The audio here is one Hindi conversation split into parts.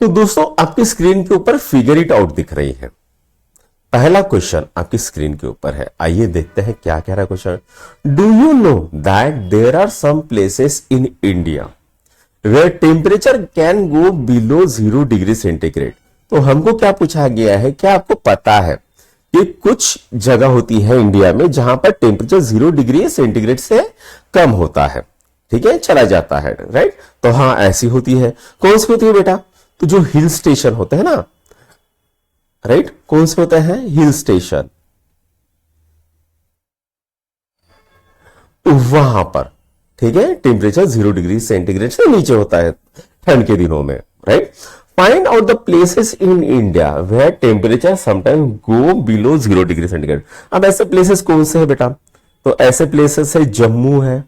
तो दोस्तों आपकी स्क्रीन के ऊपर फिगर इट आउट दिख रही है। पहला क्वेश्चन आपकी स्क्रीन के ऊपर है, आइए देखते हैं क्या कह रहा है question. Do you know that there are some places in India where temperature can go below 0 degree centigrade. तो हमको क्या पूछा गया है, क्या आपको पता है कि कुछ जगह होती है इंडिया में जहां पर टेम्परेचर 0 डिग्री सेंटीग्रेड से कम होता है, ठीक है, चला जाता है, राइट। तो हाँ ऐसी होती है। कौन सी होती है बेटा? तो जो हिल स्टेशन होते हैं ना, राइट, कौन से होते हैं? हिल स्टेशन, वहां पर, ठीक है, टेम्परेचर 0 डिग्री सेंटीग्रेड से नीचे होता है ठंड के दिनों में, right. Find out the places in India where temperature sometime go below 0 degree centigrade. अब ऐसे प्लेसेस कौन से है बेटा? तो ऐसे प्लेसेस है जम्मू है,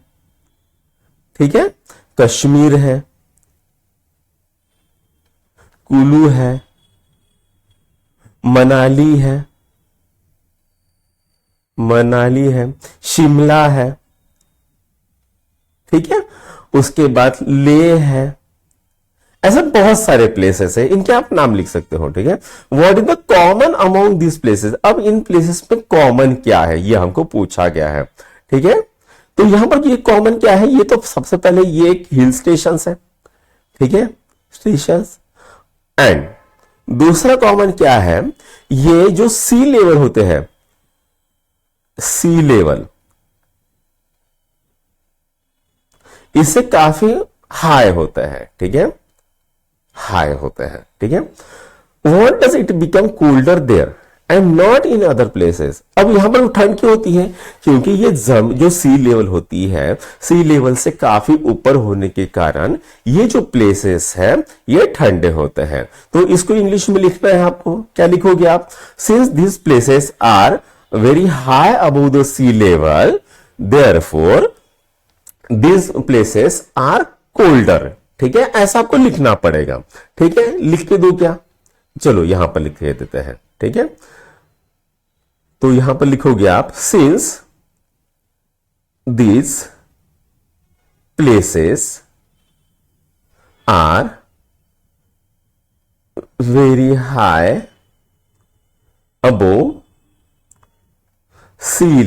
ठीक है, कश्मीर है, कुल्लू है, मनाली है, शिमला है, ठीक है, उसके बाद लेह है। ऐसे बहुत सारे प्लेसेस है, इनके आप नाम लिख सकते हो, ठीक है। What is the common among this places? अब इन प्लेसेस में कॉमन क्या है ये हमको पूछा गया है, ठीक है। तो यहां पर ये कॉमन क्या है? ये तो सबसे पहले ये एक हिल स्टेशन है, ठीक है, स्टेशन। एंड दूसरा कॉमन क्या है? ये जो सी लेवल होते हैं, सी लेवल इससे काफी हाई होते हैं, ठीक है, हाई होते हैं, ठीक है। What does it become colder there and not in other places? अब यहां पर ठंड क्यों होती है? क्योंकि ये जो सी लेवल होती है, सी लेवल से काफी ऊपर होने के कारण ये जो प्लेसेस है ये ठंडे होते हैं। तो इसको इंग्लिश में लिखना है आपको, क्या लिखोगे आप? Since this places are very high above the sea level therefore this places are colder, ठीक है, ऐसा आपको लिखना पड़ेगा, ठीक है। लिख के दो क्या? चलो यहां पर लिख देते हैं, ठीक है। तो यहां पर लिखोगे आप, since this places are very high above sea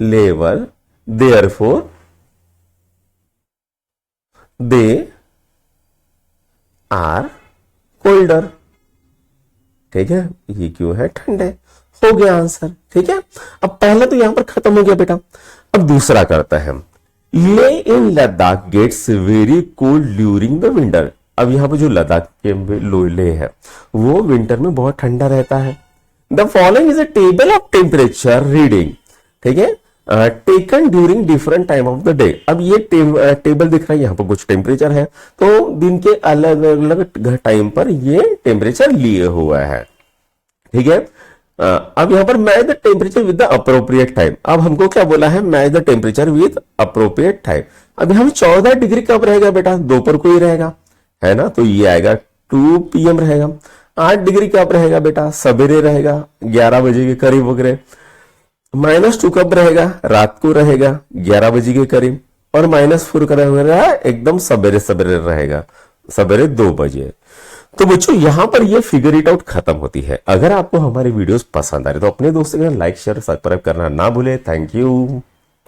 level therefore they are colder, ठीक है। ये क्यों है? ठंडे। हो गया आंसर, ठीक है। अब पहला तो यहां पर खत्म हो गया बेटा। अब दूसरा करता है हम, Leh in Ladakh gets very cold during the winter. अब यहां पर जो लद्दाख के ले है वो विंटर में बहुत ठंडा रहता है। The following is a table of temperature reading, ठीक है, taken during different time of the day. अब ये टेबल दिख रहा है, यहां पर कुछ टेम्परेचर है, तो दिन के अलग अलग टाइम पर ये टेम्परेचर लिए हुआ है, ठीक है। अब यहां पर match the temperature with the appropriate time. अब हमको क्या बोला है? Match the temperature with appropriate time. अब हम 14 डिग्री कब रहेगा बेटा? दोपहर को ही रहेगा, है ना, तो ये आएगा 2 PM रहेगा। 8 डिग्री कब रहेगा बेटा? सवेरे रहेगा, 11 बजे के करीब वगैरह। -2 कब रहेगा? रात को रहेगा, 11 बजे के करीब। और -4 का रहेगा एकदम सवेरे सवेरे रहेगा, सवेरे 2 बजे। तो बच्चों यहां पर ये फिगर इट आउट खत्म होती है। अगर आपको हमारी वीडियोस पसंद आ रही तो अपने दोस्तों के साथ लाइक शेयर सब्सक्राइब करना ना भूले। Thank you.